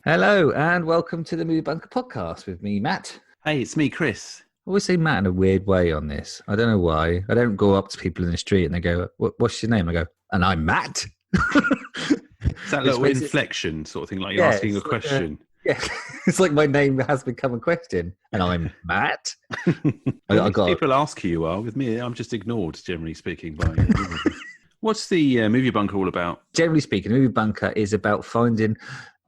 Hello and welcome to the Movie Bunker podcast with me, Matt. Hey, it's me, Chris. I always say Matt in a weird way on this. I don't know why. I don't go up to people in the street and they go, "What's your name?" I go, "And I'm Matt." It's that little inflection sort of thing, like you're asking a question. It's like my name has become a question, and I'm Matt. People ask who you are. With me, I'm just ignored, generally speaking. What's the Movie Bunker all about? Generally speaking, Movie Bunker is about finding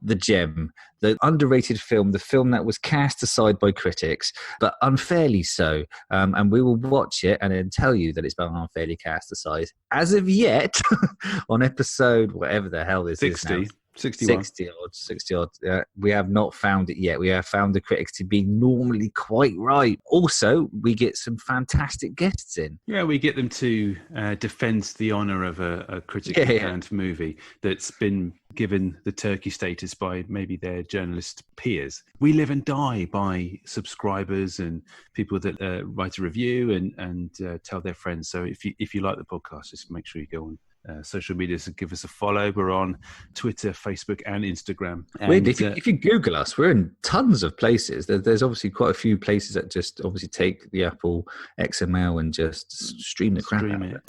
the gem, the underrated film, the film that was cast aside by critics, but unfairly so. And we will watch it and then tell you that it's been unfairly cast aside. As of yet, on episode, whatever the hell this 60. is now. 61. 60 odd. We have not found it yet. We have found the critics to be normally quite right. Also, we get some fantastic guests in. Yeah, we get them to defend the honour of a critically panned movie that's been given the turkey status by maybe their journalist peers. We live and die by subscribers and people that write a review and tell their friends. So if you like the podcast, just make sure you go on social media and give us a follow. We're on Twitter, Facebook and Instagram. And, if you Google us, we're in tons of places. There's obviously quite a few places that just obviously take the Apple XML and just stream the crap out of it.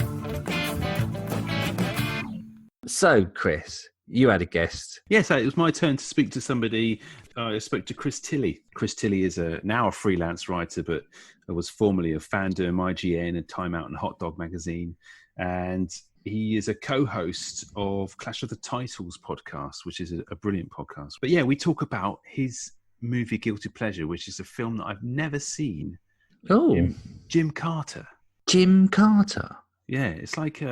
So, Chris, you had a guest. Yes, it was my turn to speak to somebody. I spoke to Chris Tilley. Chris Tilley is now a freelance writer, but was formerly of Fandom, IGN and Time Out and Hotdog magazine. And he is a co-host of Clash of the Titles podcast, which is a brilliant podcast. But yeah, we talk about his movie Guilty Pleasure, which is a film that I've never seen. Oh. Gymkata. Gymkata? Yeah, it's like...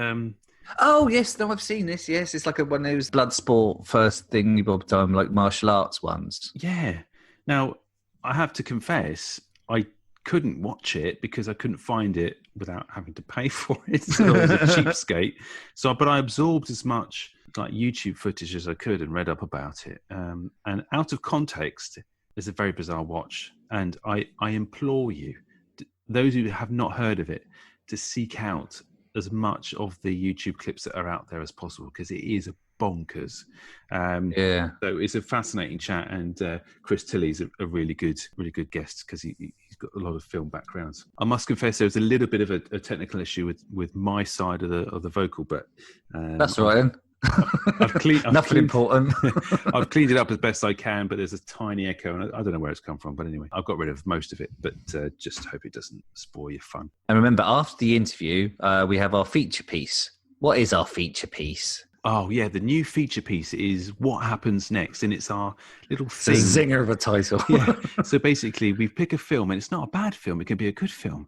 Oh, yes. No, I've seen this. Yes, it's like one of those blood sport first thing you've done, like martial arts ones. Yeah. Now, I have to confess, I couldn't watch it because I couldn't find it without having to pay for it. So I was a cheapskate. But I absorbed as much like YouTube footage as I could and read up about it. And out of context, it's a very bizarre watch. And I implore you, those who have not heard of it, to seek out as much of the YouTube clips that are out there as possible, because it is bonkers. So it's a fascinating chat, and Chris Tilley's a really good guest because he's got a lot of film backgrounds. I must confess there was a little bit of a technical issue with my side of the vocal, but that's all right then. Nothing important. I've cleaned it up as best I can, but there's a tiny echo, and I don't know where it's come from. But anyway, I've got rid of most of it, but just hope it doesn't spoil your fun. And remember, after the interview, we have our feature piece. What is our feature piece? Oh, yeah, the new feature piece is What Happens Next, and it's our little thing. It's a zinger of a title. Yeah. So basically, we pick a film, and it's not a bad film. It can be a good film.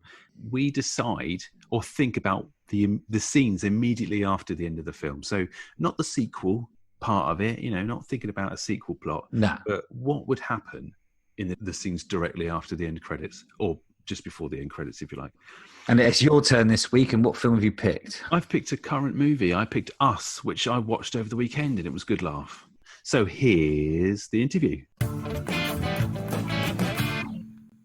We decide or think about the scenes immediately after the end of the film. So not the sequel part of it, not thinking about a sequel plot. No. But what would happen in the scenes directly after the end credits, or just before the end credits, if you like. And it's your turn this week, and what film have you picked? I've picked a current movie. I picked Us, which I watched over the weekend, and it was a good laugh. So here's the interview.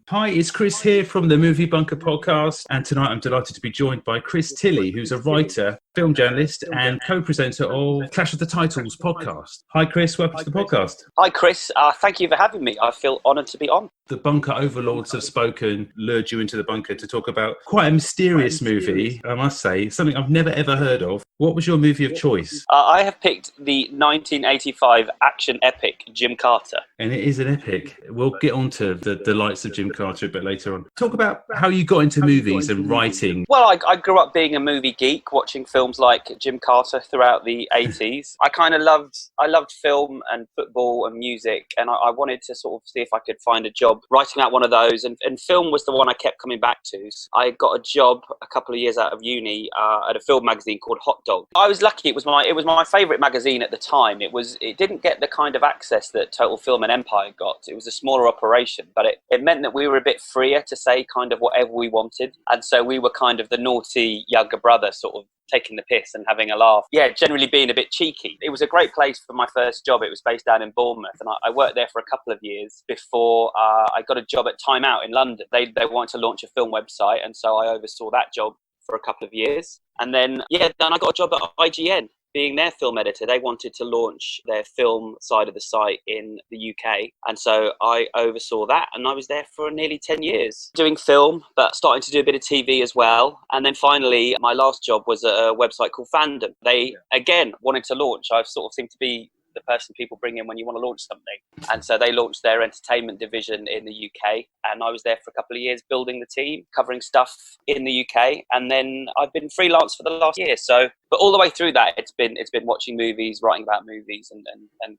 Hi, it's Chris here from the Movie Bunker podcast, and tonight I'm delighted to be joined by Chris Tilley, who's a writer, film journalist, and co-presenter of Clash of the Titles podcast. Hi, Chris. Welcome to the podcast. Hi, Chris. Thank you for having me. I feel honoured to be on. The bunker overlords have spoken, lured you into the bunker to talk about quite a mysterious movie, I must say, something I've never ever heard of. What was your movie of choice? I have picked the 1985 action epic Gymkata. And it is an epic. We'll get on to the delights of Gymkata a bit later on. Talk about how you got into movies and writing. Well, I grew up being a movie geek, watching films like Gymkata throughout the 80s. I loved film and football and music, and I wanted to sort of see if I could find a job writing out one of those, and film was the one I kept coming back to. So I got a job a couple of years out of uni at a film magazine called Hotdog. I was lucky; it was my favourite magazine at the time. It didn't get the kind of access that Total Film and Empire got. It was a smaller operation, but it meant that we were a bit freer to say kind of whatever we wanted, and so we were kind of the naughty younger brother, sort of taking the piss and having a laugh. Yeah, generally being a bit cheeky. It was a great place for my first job. It was based down in Bournemouth, and I worked there for a couple of years before I got a job at Time Out in London. They wanted to launch a film website, and so I oversaw that job for a couple of years. And then I got a job at IGN being their film editor, they wanted to launch their film side of the site in the UK. And so I oversaw that, and I was there for nearly 10 years doing film, but starting to do a bit of TV as well. And then finally, my last job was at a website called Fandom. They, again, wanted to launch. I've sort of seemed to be the person people bring in when you want to launch something. And so they launched their entertainment division in the UK, and I was there for a couple of years building the team, covering stuff in the UK, and then I've been freelance for the last year. So, but all the way through that, it's been watching movies, writing about movies, and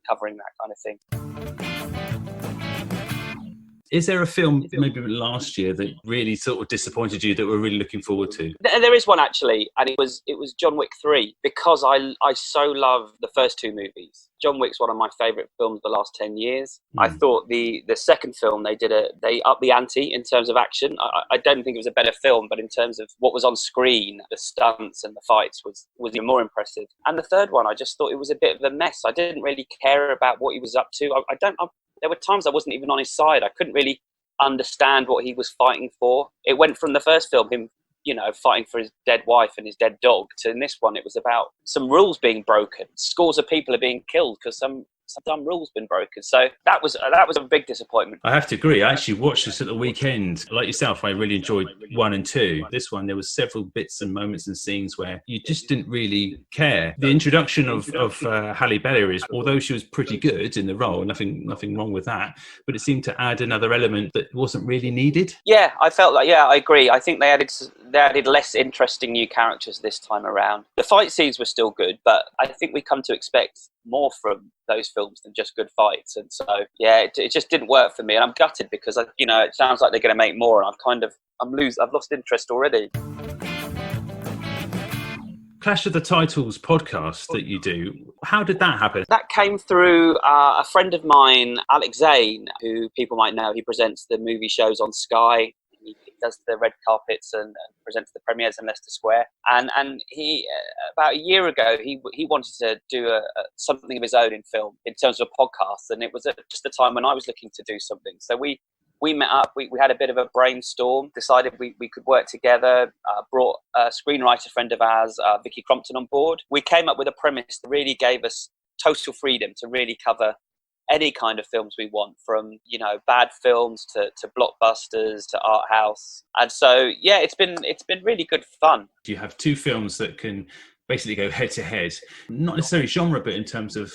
covering that kind of thing. Is there a film maybe last year that really sort of disappointed you that we're really looking forward to? There is one actually, and it was John Wick 3, because I so love the first two movies. John Wick's one of my favourite films the last 10 years. I thought the second film they upped the ante in terms of action. I don't think it was a better film, but in terms of what was on screen, the stunts and the fights was even more impressive. And the third one, I just thought it was a bit of a mess. I didn't really care about what he was up to. There were times I wasn't even on his side. I couldn't really understand what he was fighting for. It went from the first film, him, fighting for his dead wife and his dead dog, to in this one, it was about some rules being broken. Scores of people are being killed because some dumb rules been broken. So that was a big disappointment. I have to agree. I actually watched this at the weekend. Like yourself, I really enjoyed 1 and 2. This one, there was several bits and moments and scenes where you just didn't really care. The introduction of Halle Berry is, although she was pretty good in the role, nothing wrong with that, but it seemed to add another element that wasn't really needed. Yeah, I felt like, I agree. I think they added less interesting new characters this time around. The fight scenes were still good, but I think we come to expect more from those films than just good fights. And so, it just didn't work for me. And I'm gutted because, it sounds like they're going to make more, and I've lost interest already. Clash of the Titles podcast that you do, how did that happen? That came through a friend of mine, Alex Zane, who people might know. He presents the movie shows on Sky. He does the red carpets and presents the premieres in Leicester Square. And he, about a year ago, he wanted to do something of his own in film in terms of a podcast. And it was at just the time when I was looking to do something. So we met up, we had a bit of a brainstorm, decided we could work together, brought a screenwriter friend of ours, Vicky Crompton, on board. We came up with a premise that really gave us total freedom to really cover any kind of films we want, from bad films to blockbusters to art house. And so it's been really good fun. You have two films that can basically go head to head, not necessarily genre, but in terms of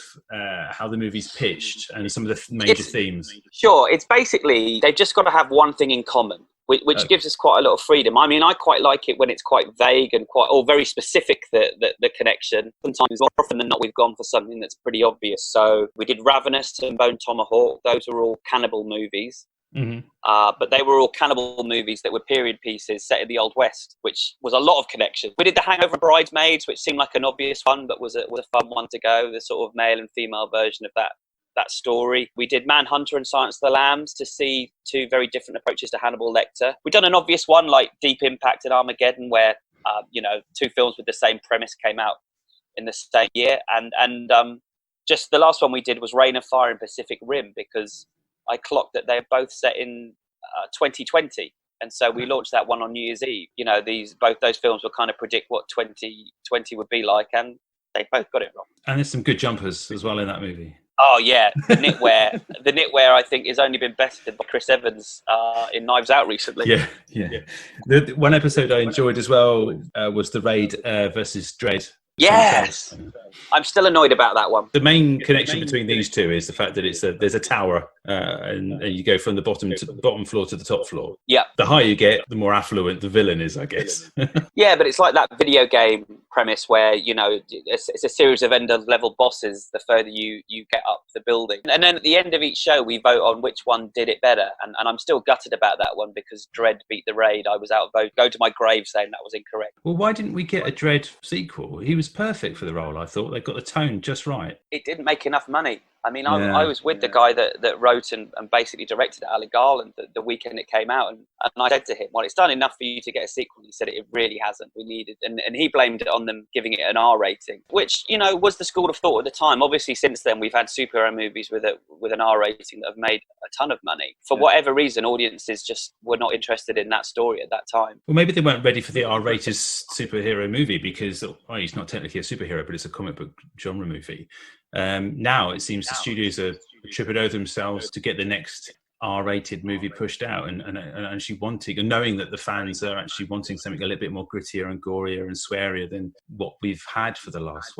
how the movie's pitched and some of the major themes. Sure, it's basically they've just got to have one thing in common, which gives us quite a lot of freedom. I mean, I quite like it when it's quite vague and very specific, the connection. Sometimes, more often than not, we've gone for something that's pretty obvious. So we did Ravenous and Bone Tomahawk. Those are all cannibal movies. Mm-hmm. But they were all cannibal movies that were period pieces set in the Old West, which was a lot of connection. We did The Hangover and Bridesmaids, which seemed like an obvious one, but was a fun one to go, the sort of male and female version of that story. We did Manhunter and Silence of the Lambs to see two very different approaches to Hannibal Lecter. We've done an obvious one like Deep Impact and Armageddon, where two films with the same premise came out in the same year. And just the last one we did was Rain of Fire and Pacific Rim, because I clocked that they're both set in 2020. And so we launched that one on New Year's Eve. Both those films will kind of predict what 2020 would be like, and they both got it wrong. And there's some good jumpers as well in that movie. Oh yeah, the knitwear. The knitwear, I think, has only been bested by Chris Evans in Knives Out recently. Yeah. The one episode I enjoyed as well was the Raid versus Dread. Yes, I'm still annoyed about that one. The main connection between these two is the fact that there's a tower, and you go from the bottom floor to the top floor. Yeah. The higher you get, the more affluent the villain is, I guess. Yeah, but it's like that video game premise where it's a series of end-of-level bosses the further you get up the building, and then at the end of each show we vote on which one did it better. And I'm still gutted about that one because Dredd beat the Raid. I was go to my grave saying that was incorrect. Well, why didn't we get a Dredd sequel? He was perfect for the role. I thought they got the tone just right. It didn't make enough money. I mean, Yeah. I was with the guy that wrote and basically directed Ali Garland the weekend it came out. And I said to him, well, it's done enough for you to get a sequel. He said it really hasn't. We needed, and he blamed it on them giving it an R rating, which, you know, was the school of thought at the time. Obviously, since then, we've had superhero movies with an R rating that have made a ton of money. For whatever reason, audiences just were not interested in that story at that time. Well, maybe they weren't ready for the R-rated superhero movie because it's not technically a superhero, but it's a comic book genre movie. Now it seems the studios are tripping over themselves to get the next R-rated movie pushed out and actually wanting and knowing that the fans are actually wanting something a little bit more grittier and gorier and swearier than what we've had for the last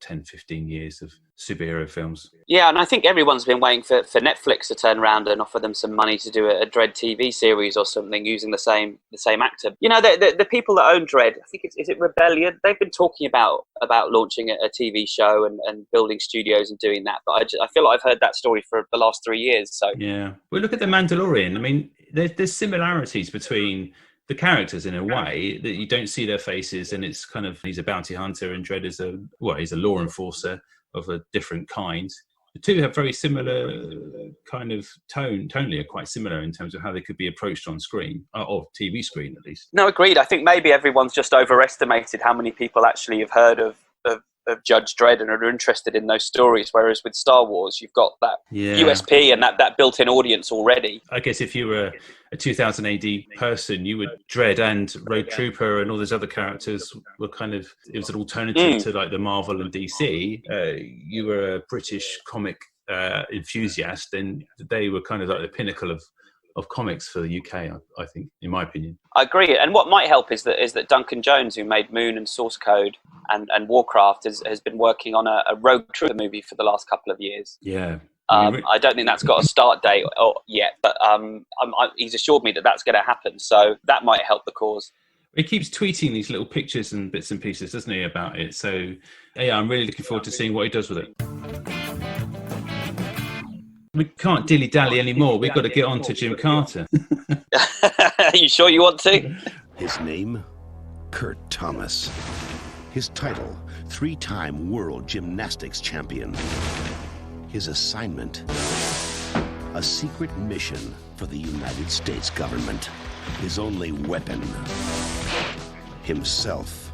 10, 15 years of superhero films. Yeah, and I think everyone's been waiting for Netflix to turn around and offer them some money to do a Dredd TV series or something using the same actor. You know, the people that own Dredd, I think is it Rebellion? They've been talking about launching a TV show and building studios and doing that, but I feel like I've heard that story for the last 3 years. So yeah, well, look at The Mandalorian. I mean, there's similarities between the characters in a way that you don't see their faces, and it's kind of, he's a bounty hunter and Dredd is he's a law enforcer of a different kind. The two have very similar kind of tonally are quite similar in terms of how they could be approached on screen, or TV screen at least. No, agreed. I think maybe everyone's just overestimated how many people actually have heard of Judge Dredd and are interested in those stories, whereas with Star Wars you've got that USP and that built-in audience already. I guess if you were a 2000 AD person, you would Dredd and Road Trooper and all those other characters were kind of, it was an alternative to like the Marvel and DC. You were a British comic enthusiast, and they were kind of like the pinnacle of comics for the UK, I think, in my opinion. I agree. And what might help is that Duncan Jones, who made Moon and Source Code and Warcraft, has been working on a Rogue Trooper movie for the last couple of years. Yeah. I don't think that's got a start date yet, but he's assured me that that's going to happen. So that might help the cause. He keeps tweeting these little pictures and bits and pieces, doesn't he, about it? So, yeah, I'm really looking forward to seeing what he does with it. We can't dilly-dally anymore. We've got to get on to Gymkata. Are you sure you want to? His name? Kurt Thomas. His title, 3-time world gymnastics champion. His assignment, a secret mission for the United States government. His only weapon, himself.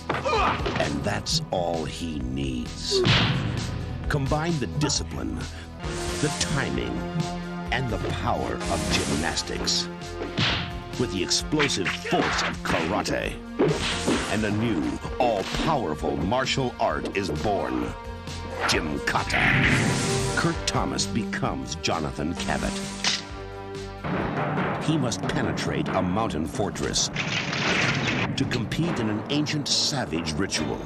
And that's all he needs. Combine the discipline, the timing, and the power of gymnastics with the explosive force of karate. And a new, all-powerful martial art is born. Gymkata. Kurt Thomas becomes Jonathan Cabot. He must penetrate a mountain fortress to compete in an ancient savage ritual.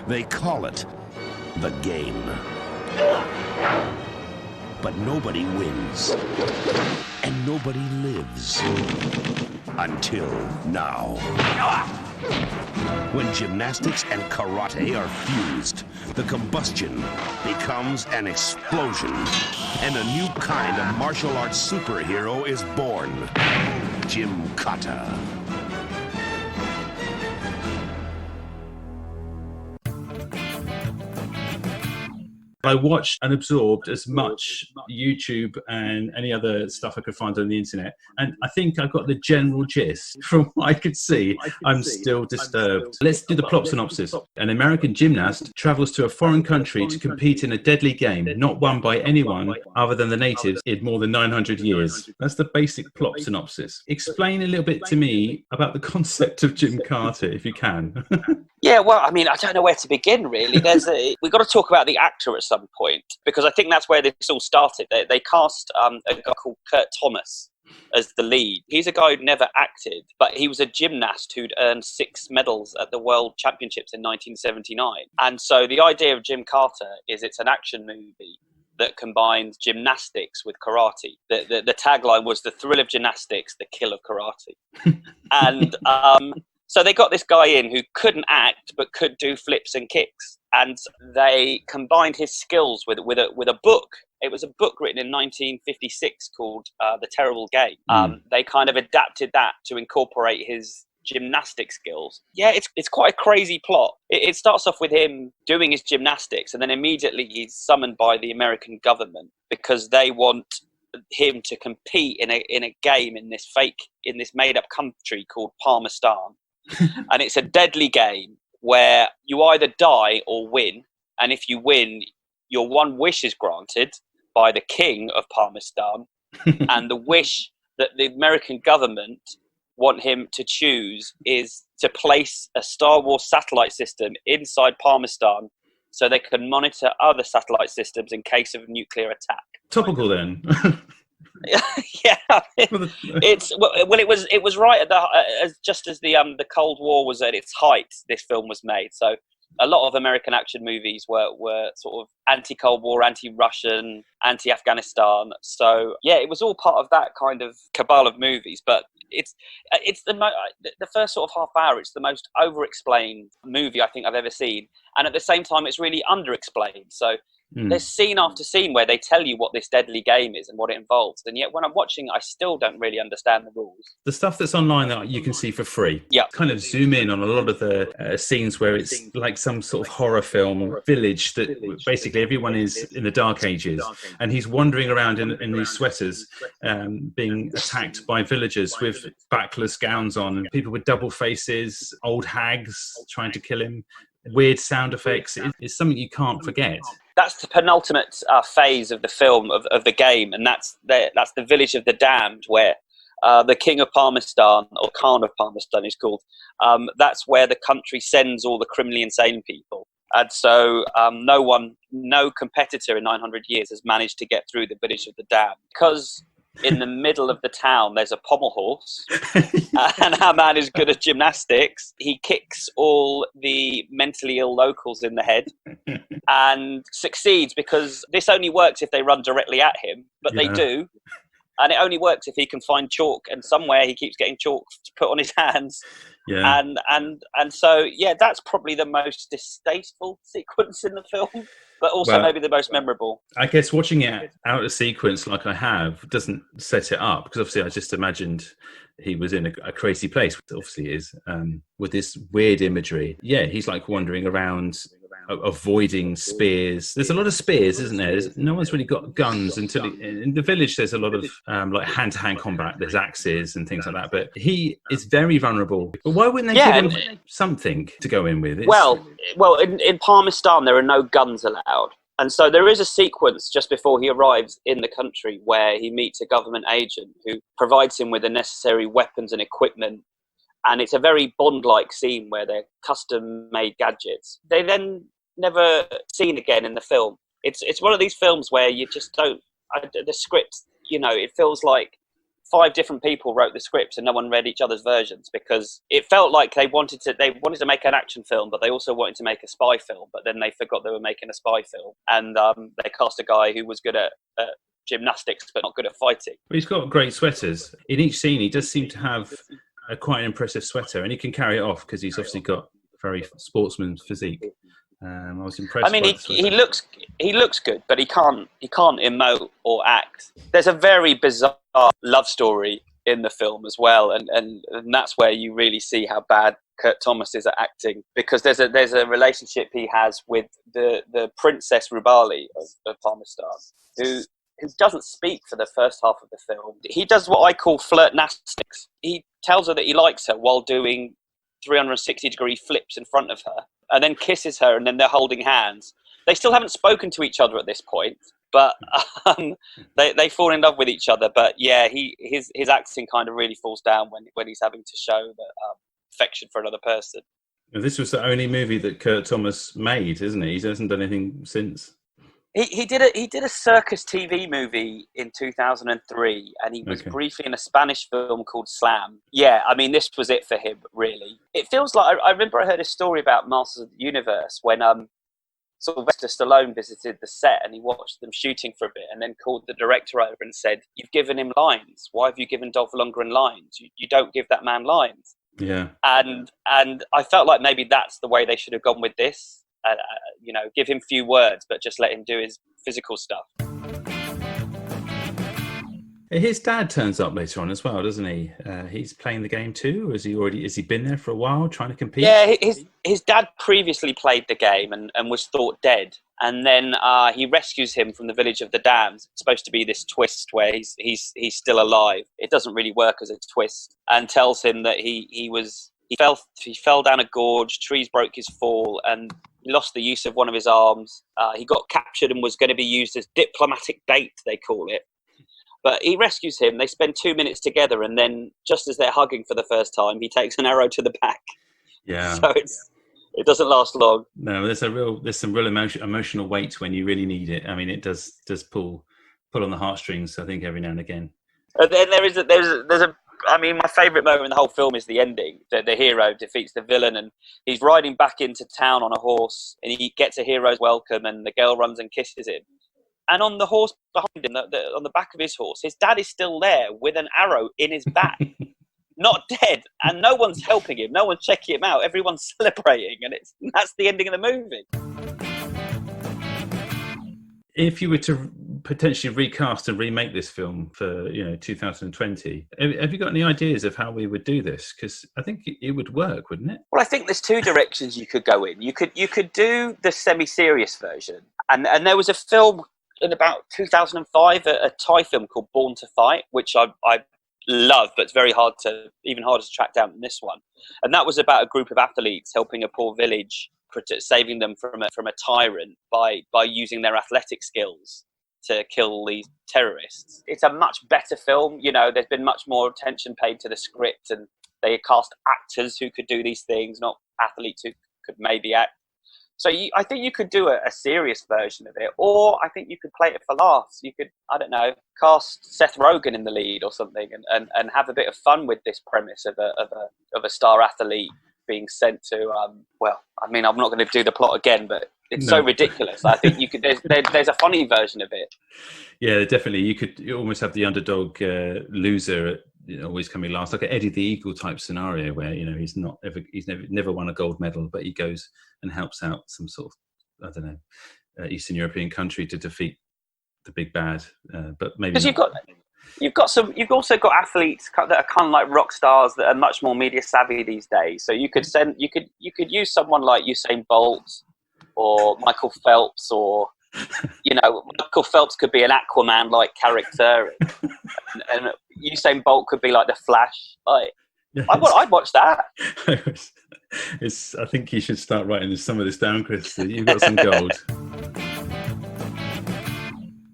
They call it the game. But nobody wins. And nobody lives. Until now. When gymnastics and karate are fused, the combustion becomes an explosion. And a new kind of martial arts superhero is born. Gymkata. I watched and absorbed as much YouTube and any other stuff I could find on the internet. And I think I got the general gist. From what I could see, I'm still disturbed. Let's do the plot synopsis. An American gymnast travels to a foreign country to compete in a deadly game not won by anyone other than the natives in more than 900 years. That's the basic plot synopsis. Explain a little bit to me about the concept of Gymkata, if you can. Yeah, well, I mean, I don't know where to begin, really. We've got to talk about the actor at some point, because I think that's where this all started. They cast a guy called Kurt Thomas as the lead. He's a guy who'd never acted, but he was a gymnast who'd earned 6 medals at the World Championships in 1979. And so the idea of Gymkata is it's an action movie that combines gymnastics with karate. The tagline was "The thrill of gymnastics, the kill of karate." And so they got this guy in who couldn't act but could do flips and kicks, and they combined his skills with a book. It was a book written in 1956 called The Terrible Game. They kind of adapted that to incorporate his gymnastic skills. Yeah, it's quite a crazy plot. It starts off with him doing his gymnastics, and then immediately he's summoned by the American government because they want him to compete in a game in this made up country called Palmerston. And it's a deadly game where you either die or win, and if you win, your one wish is granted by the king of Palmerston. And the wish that the American government want him to choose is to place a Star Wars satellite system inside Palmerston so they can monitor other satellite systems in case of a nuclear attack. Topical then. Yeah, it was right at just as the Cold War was at its height. This film was made, so a lot of American action movies were sort of anti-Cold War, anti-Russian, anti-Afghanistan. So yeah, it was all part of that kind of cabal of movies. But it's the first sort of half hour. It's the most over-explained movie I think I've ever seen, and at the same time, it's really under-explained. So. There's scene after scene where they tell you what this deadly game is and what it involves, and yet when I'm watching, I still don't really understand the rules. The stuff that's online that you can see for free, kind of zoom in on a lot of the scenes where it's like some sort of horror film village that basically everyone is in the Dark Ages, and he's wandering around in these sweaters, being attacked by villagers with backless gowns on, people with double faces, old hags trying to kill him. Weird sound effects. It's something you can't forget. That's the penultimate phase of the film, of the game, and that's the village of the damned, where the king of Palmerston, or Khan of Palmerston is called, that's where the country sends all the criminally insane people. And so no competitor in 900 years has managed to get through the village of the damned. Because in the middle of the town there's a pommel horse, and our man is good at gymnastics. He kicks all the mentally ill locals in the head and succeeds, because this only works if they run directly at him, but they do, and it only works if he can find chalk, and somewhere he keeps getting chalk to put on his hands. And so that's probably the most distasteful sequence in the film, but also maybe the most memorable. I guess watching it out of sequence like I have doesn't set it up, because obviously I just imagined he was in a crazy place, which obviously is, with this weird imagery. Yeah, he's like wandering around, avoiding spears. There's a lot of spears, isn't there? No one's really got guns until in the village. There's a lot of like hand-to-hand combat. There's axes and things like that. But he is very vulnerable. But why wouldn't they give him something to go in with? Well, in Palmerston there are no guns allowed, and so there is a sequence just before he arrives in the country where he meets a government agent who provides him with the necessary weapons and equipment. And it's a very Bond-like scene where they're custom-made gadgets. They then never seen again in the film. It's one of these films where you just don't. The script, it feels like 5 different people wrote the scripts and no one read each other's versions, because it felt like they wanted to make an action film, but they also wanted to make a spy film. But then they forgot they were making a spy film, and they cast a guy who was good at gymnastics but not good at fighting. Well, he's got great sweaters in each scene. He does seem to have quite an impressive sweater, and he can carry it off because he's obviously got a very sportsman's physique. I was impressed. I mean, he looks good, but he can't emote or act. There's a very bizarre love story in the film as well, and that's where you really see how bad Kurt Thomas is at acting, because there's a relationship he has with the Princess Rubali of Palmerston, who doesn't speak for the first half of the film. He does what I call flirtnastics. He tells her that he likes her while doing 360-degree flips in front of her, and then kisses her, and then they're holding hands. They still haven't spoken to each other at this point, but they fall in love with each other. But yeah, his acting kind of really falls down when he's having to show that affection for another person. This was the only movie that Kurt Thomas made, isn't it? He hasn't done anything since. He did a circus TV movie in 2003, and he was briefly in a Spanish film called Slam. Yeah, I mean, this was it for him, really. It feels like, I remember I heard a story about Masters of the Universe when Sylvester Stallone visited the set and he watched them shooting for a bit and then called the director over and said, "You've given him lines. Why have you given Dolph Lundgren lines? You don't give that man lines." Yeah. And I felt like maybe that's the way they should have gone with this. Give him few words, but just let him do his physical stuff. His dad turns up later on as well, doesn't he? He's playing the game too, or has he been there for a while trying to compete? Yeah, his dad previously played the game and was thought dead. And then he rescues him from the village of the Dams. It's supposed to be this twist where he's still alive. It doesn't really work as a twist, and tells him that he fell down a gorge, trees broke his fall, and he lost the use of one of his arms. He got captured and was going to be used as diplomatic bait, they call it. But he rescues him. They spend 2 minutes together, and then just as they're hugging for the first time, he takes an arrow to the back. Yeah. So it doesn't last long. No, there's some real emotional weight when you really need it. I mean, it does pull on the heartstrings, I think, every now and again. And then there's a. I mean, my favourite moment in the whole film is the ending. The hero defeats the villain, and he's riding back into town on a horse, and he gets a hero's welcome, and the girl runs and kisses him. And on the horse behind him, on the back of his horse, his dad is still there with an arrow in his back, not dead, and no one's helping him, no one's checking him out, everyone's celebrating, and that's the ending of the movie. If you were to potentially recast and remake this film for 2020, have you got any ideas of how we would do this? Because I think it would work, wouldn't it? Well, I think there's two directions you could go in. You could do the semi-serious version, and there was a film in about 2005, a Thai film called Born to Fight, which I love, but it's even harder to track down than this one. And that was about a group of athletes helping a poor village, saving them from a tyrant by using their athletic skills to kill these terrorists. It's a much better film. There's been much more attention paid to the script, and they cast actors who could do these things, not athletes who could maybe act. So I think you could do a serious version of it, or I think you could play it for laughs. You could, I don't know, cast Seth Rogen in the lead or something, and have a bit of fun with this premise of a star athlete being sent to. Well, I mean, I'm not going to do the plot again, but it's so ridiculous. I think you could. There's a funny version of it. Yeah, definitely. You almost have the underdog loser always coming last, like an Eddie the Eagle type scenario where he's never won a gold medal, but he goes and helps out some sort of, I don't know, Eastern European country to defeat the big bad. But maybe because you've also got athletes that are kind of like rock stars that are much more media savvy these days. So you could use someone like Usain Bolt or Michael Phelps, or Michael Phelps could be an Aquaman like character, and Usain Bolt could be like the Flash. I'd watch that. I think you should start writing some of this down, Chris. You've got some gold.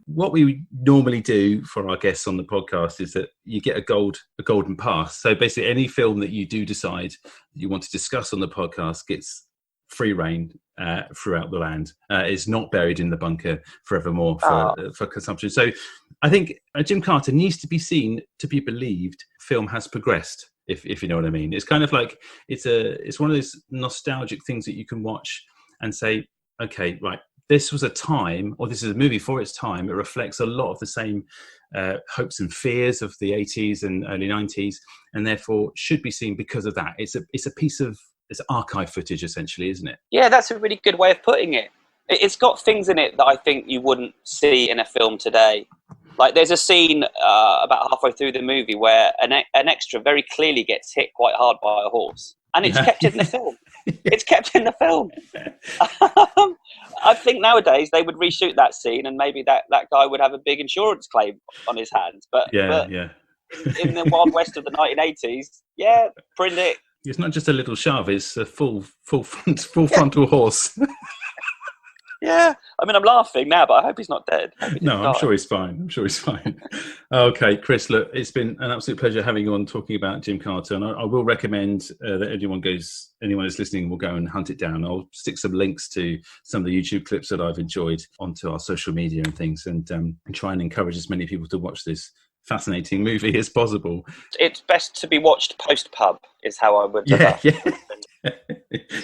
What we normally do for our guests on the podcast is that you get a golden pass. So basically, any film that you do decide you want to discuss on the podcast gets free reign throughout the land. It's not buried in the bunker forevermore for consumption. So I think Gymkata needs to be seen to be believed. Film has progressed, if you know what I mean. It's kind of like it's one of those nostalgic things that you can watch and say, okay, right, this was a time, or this is a movie for its time. It reflects a lot of the same hopes and fears of the 80s and early 90s, and therefore should be seen because of that. It's a piece of archive footage, essentially, isn't it? Yeah, that's a really good way of putting it. It's got things in it that I think you wouldn't see in a film today. Like there's a scene about halfway through the movie where an extra very clearly gets hit quite hard by a horse. And it's kept in the film. It's kept in the film. I think nowadays they would reshoot that scene, and maybe that guy would have a big insurance claim on his hands. But in the Wild West of the 1980s, print it. It's not just a little shove; it's a full frontal horse. Yeah, I mean, I'm laughing now, but I hope he's not dead. No, I'm sure he's fine. Okay, Chris, look, it's been an absolute pleasure having you on talking about Gymkata, and I will recommend that anyone who's listening will go and hunt it down. I'll stick some links to some of the YouTube clips that I've enjoyed onto our social media and things, and try and encourage as many people to watch this fascinating movie as possible. It's best to be watched post-pub, is how I would.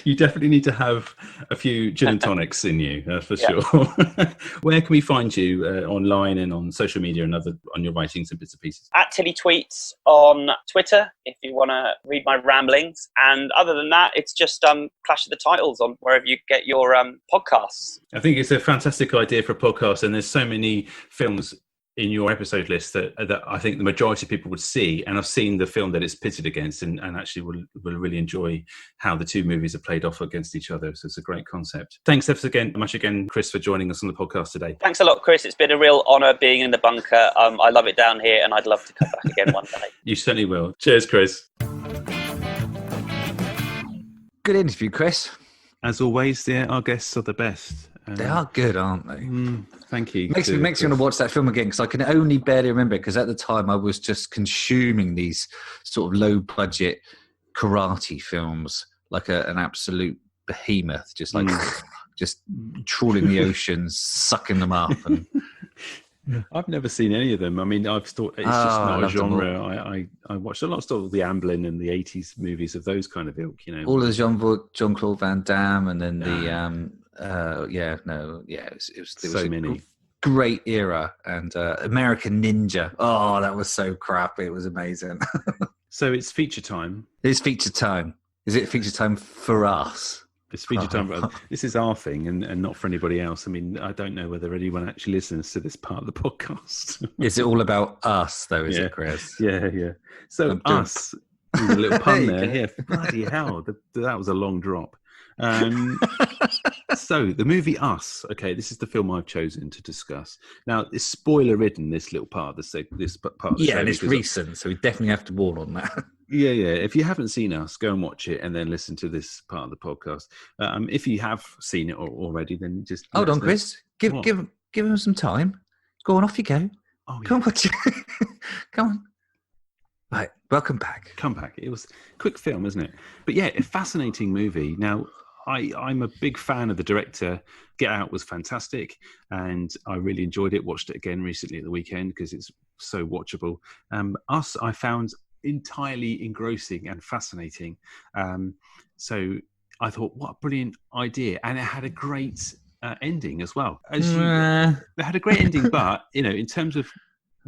You definitely need to have a few gin and tonics in you, for sure. Where can we find you online and on social media and on your writings and bits and pieces? At Tilly Tweets on Twitter, if you want to read my ramblings. And other than that, it's just Clash of the Titles on wherever you get your podcasts. I think it's a fantastic idea for a podcast, and there's so many films in your episode list that I think the majority of people would see, and I've seen the film that it's pitted against, and actually will really enjoy how the two movies are played off against each other. So it's a great concept. Thanks much again, Chris, for joining us on the podcast today. Thanks a lot, Chris. It's been a real honour being in the bunker. I love it down here, and I'd love to come back again one day. You certainly will. Cheers, Chris. Good interview, Chris. As always, our guests are the best. They are good, aren't they? Thank you. Makes me want to watch that film again, because I can only barely remember it, because at the time I was just consuming these sort of low-budget karate films like an absolute behemoth, just like just trawling the oceans, sucking them up. And I've never seen any of them. I mean, I've thought it's just not a genre. I watched a lot of stuff with the Amblin and the 80s movies of those kind of ilk, All of Jean-Claude Van Damme, and then it was so many. Great era. And American Ninja. Oh, that was so crap. It was amazing. So it's feature time. It's feature time. Is it feature time for us? It's feature time. This is our thing and not for anybody else. I mean, I don't know whether anyone actually listens to this part of the podcast. Is it all about us, though, is it, Chris? Yeah. So us, a little pun there. Yeah, bloody hell. That was a long drop. So the movie Us. Okay, this is the film I've chosen to discuss. Now, it's spoiler-ridden, this little part of this part of the show. Yeah, and it's recent, so we definitely have to warn on that. Yeah. If you haven't seen Us, go and watch it and then listen to this part of the podcast. If you have seen it already, then just hold on, Chris. Give him some time. Go on, off you go. Oh, yeah. Come on, watch it. Come on. Right, welcome back. Come back. It was a quick film, isn't it? But yeah, a fascinating movie. Now, I'm a big fan of the director. Get Out was fantastic, and I really enjoyed it. Watched it again recently at the weekend because it's so watchable. Us, I found entirely engrossing and fascinating. So I thought, what a brilliant idea. And it had a great ending as well. It had a great ending, but, in terms of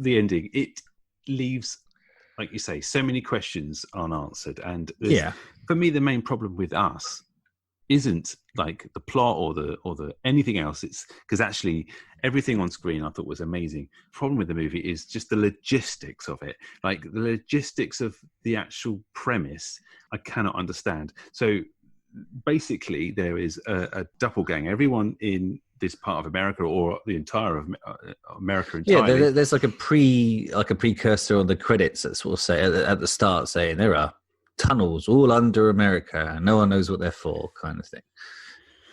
the ending, it leaves, like you say, so many questions unanswered. And for me, the main problem with Us isn't like the plot or the anything else. It's because actually everything on screen I thought was amazing. Problem with the movie is just the logistics of it. Like the logistics of the actual premise, I cannot understand. So basically, there is a doppelganger. Everyone in this part of America, or the entire of America entirely. Yeah, there's like a precursor on the credits that sort of say at the start, saying there are tunnels all under America and no one knows what they're for, kind of thing.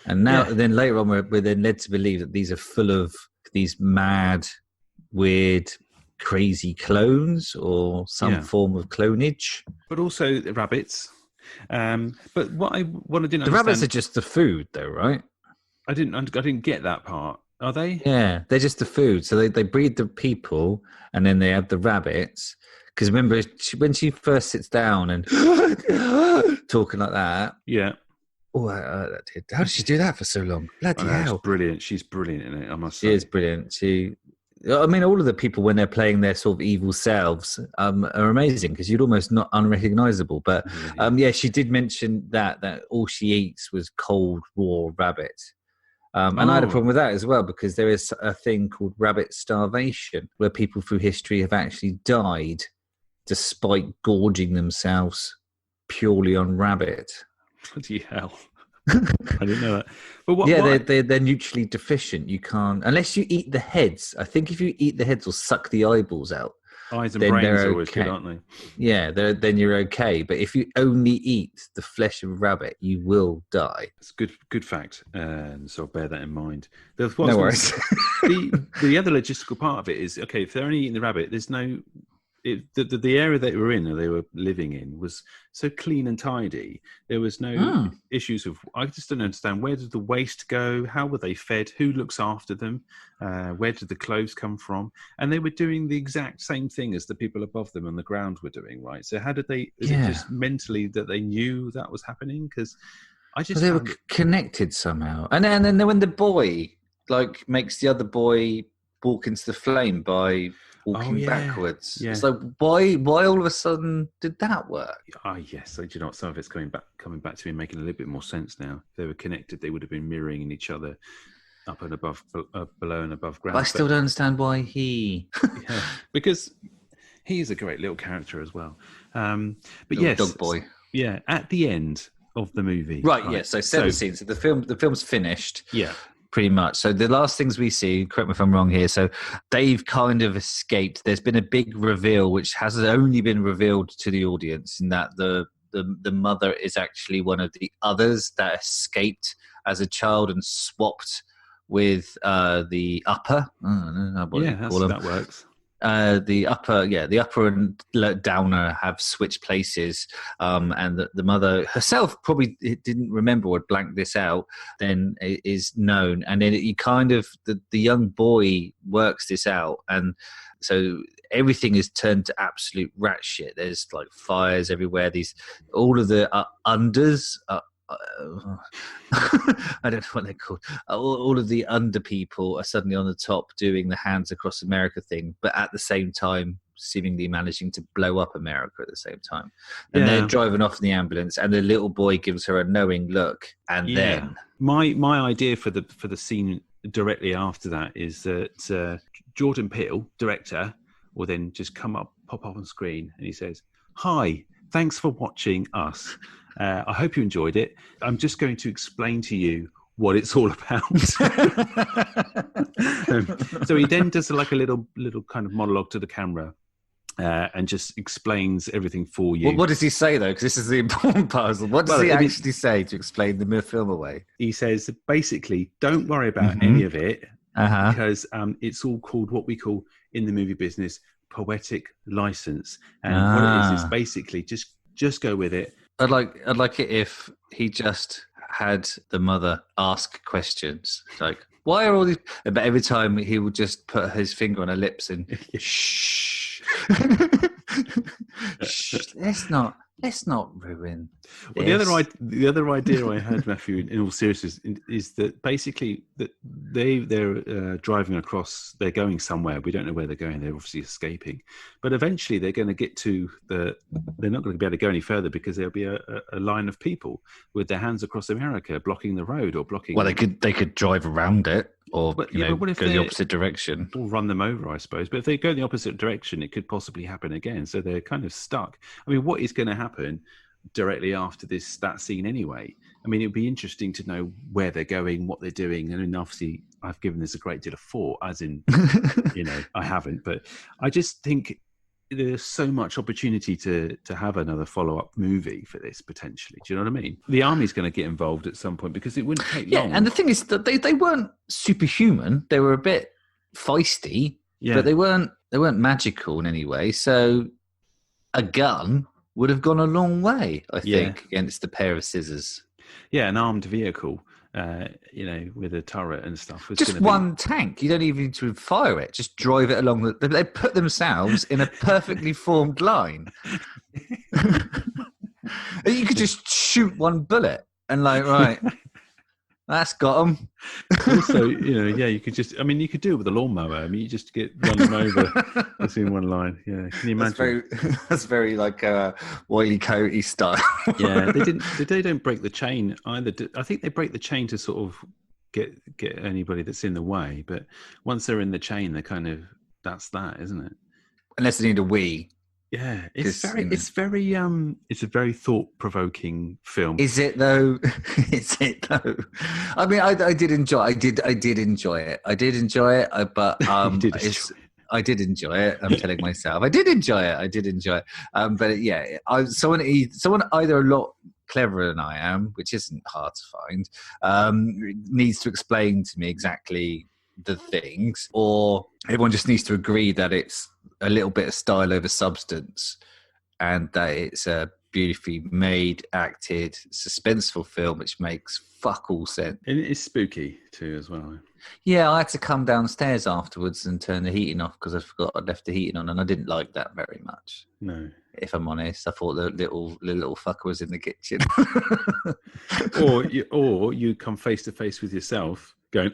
And now then later on we're then led to believe that these are full of these mad, weird, crazy clones or some form of clonage, but also rabbits. But what I didn't understand, the rabbits are just the food though, right? I didn't get that part. Are they? Yeah, they're just the food. So they breed the people and then they have the rabbits. Because remember, when she first sits down and talking like that. Yeah. Oh, how did she do that for so long? Bloody hell. Brilliant. She's brilliant in it, I must say. She is brilliant. I mean, all of the people, when they're playing their sort of evil selves, are amazing because you'd almost not unrecognizable. But she did mention that all she eats was cold, raw rabbit. And I had a problem with that as well, because there is a thing called rabbit starvation, where people through history have actually died despite gorging themselves purely on rabbit. Bloody hell. I didn't know that. But they're neutrally deficient. You can't, unless you eat the heads. I think if you eat the heads or suck the eyeballs out, eyes and brains are always good, aren't they? Yeah, then you're okay. But if you only eat the flesh of a rabbit, you will die. It's a good fact, so I'll bear that in mind. No worries. The other logistical part of it is, okay, if they're only eating the rabbit, there's no... the area that they were living in was so clean and tidy. There was no issues of. I just don't understand, where did the waste go? How were they fed? Who looks after them? Where did the clothes come from? And they were doing the exact same thing as the people above them on the ground were doing, right? So how did they? Is it just mentally that they knew that was happening? Because they were connected somehow. And then when the boy makes the other boy walk into the flame by walking backwards. Yeah. It's like, why all of a sudden did that work? Yes. So, do you know what? Some of it's coming back to me, making a little bit more sense now. If they were connected, they would have been mirroring in each other. up and above, below and above ground. But I still don't understand why he. Yeah, because he's a great little character as well. But Little yes, dog boy. Yeah, at the end of the movie, Right. Yeah. So 7 scenes. So the film's finished. Yeah. Pretty much. So the last things we see, correct me if I'm wrong here, so they've kind of escaped. There's been a big reveal, which has only been revealed to the audience, in that the mother is actually one of the others that escaped as a child and swapped with the upper. I don't know what you call them. That works. The upper and downer have switched places, and the mother herself probably didn't remember or blanked this out. Then it is known, and then he kind of the young boy works this out, and so everything is turned to absolute rat shit. There's like fires everywhere. All of the unders. I don't know what they're called. All of the under people are suddenly on the top doing the hands across America thing, but at the same time seemingly managing to blow up America at the same time. And they're driving off in the ambulance, and the little boy gives her a knowing look, and then my idea for the scene directly after that is that Jordan Peele, director, will then just pop up on screen, and he says, "Hi, thanks for watching us. I hope you enjoyed it. I'm just going to explain to you what it's all about." So he then does like a little kind of monologue to the camera, and just explains everything for you. Well, what does he say though? Because this is the important puzzle. What does he actually say to explain the film away? He says basically, don't worry about any of it, because it's all called what we call in the movie business poetic license, and what it is basically just go with it. I'd like it if he just had the mother ask questions like, "Why are all these?" But every time he would just put his finger on her lips and shh. Shh. Let's not ruin. Well, the other idea I had, Matthew, in all seriousness, is that basically that they're driving across. They're going somewhere. We don't know where they're going. They're obviously escaping, but eventually they're going to get to They're not going to be able to go any further because there'll be a line of people with their hands across America blocking the road or blocking. Well, they could drive around it. Or but, go the opposite direction. Or run them over, I suppose. But if they go the opposite direction, it could possibly happen again. So they're kind of stuck. I mean, what is going to happen directly after that scene anyway? I mean, it would be interesting to know where they're going, what they're doing. And obviously, I've given this a great deal of thought, as in, I haven't. But I just think there's so much opportunity to have another follow-up movie for this, potentially. Do you know what I mean? The army's going to get involved at some point because it wouldn't take long. Yeah, and the thing is that they weren't superhuman. They were a bit feisty, but they weren't magical in any way. So a gun would have gone a long way, I think, against a pair of scissors. Yeah, an armed vehicle. With a turret and stuff. Just one tank. You don't even need to fire it. Just drive it along. They put themselves in a perfectly formed line. You could just shoot one bullet and right, that's got them. Also, you could just. I mean, you could do it with a lawnmower. I mean, you just run them over. That's in one line. Yeah, can you imagine? That's very like Wiley Coyote style. Yeah, they don't break the chain either. I think they break the chain to sort of get anybody that's in the way. But once they're in the chain, they're kind of that, isn't it? Unless they need a wee. Yeah, it's a very thought-provoking film. Is it though? I mean, I did enjoy it. I did enjoy it. I did enjoy it, but I did enjoy it. I'm telling myself I did enjoy it. But yeah, someone either a lot cleverer than I am, which isn't hard to find, needs to explain to me exactly the things, or everyone just needs to agree that it's a little bit of style over substance and that it's a beautifully made, acted, suspenseful film which makes fuck all sense. And it's spooky too as well. Yeah, I had to come downstairs afterwards and turn the heating off because I forgot I'd left the heating on, and I didn't like that very much. No. If I'm honest, I thought the little fucker was in the kitchen. or you come face to face with yourself going,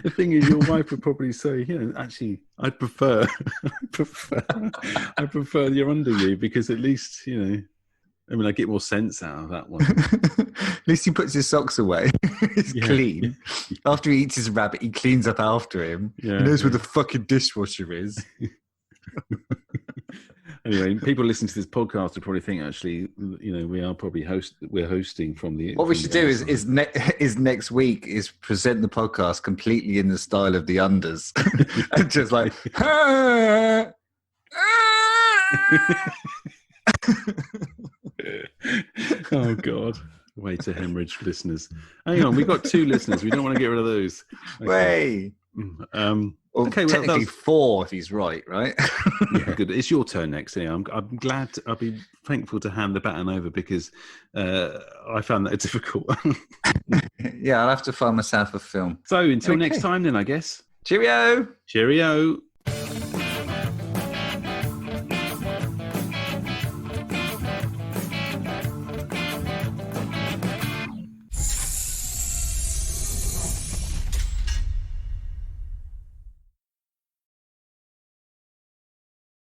the thing is, your wife would probably say, actually, I prefer you're under you because at least, I mean, I get more sense out of that one. At least he puts his socks away. He's clean. After he eats his rabbit, he cleans up after him. He knows where the fucking dishwasher is. Anyway, people listening to this podcast will probably think, actually, we are probably hosting from the. What we should do is next week is present the podcast completely in the style of the Unders, and just like. Oh God! Way to hemorrhage listeners. Hang on, we've got 2 listeners. We don't want to get rid of those. Okay. Technically 4 if he's right? Yeah, good. It's your turn next. I'm glad. I'll be thankful to hand the baton over because I found that difficult. Yeah, I'll have to find myself a film. So until next time, then I guess. Cheerio. Cheerio.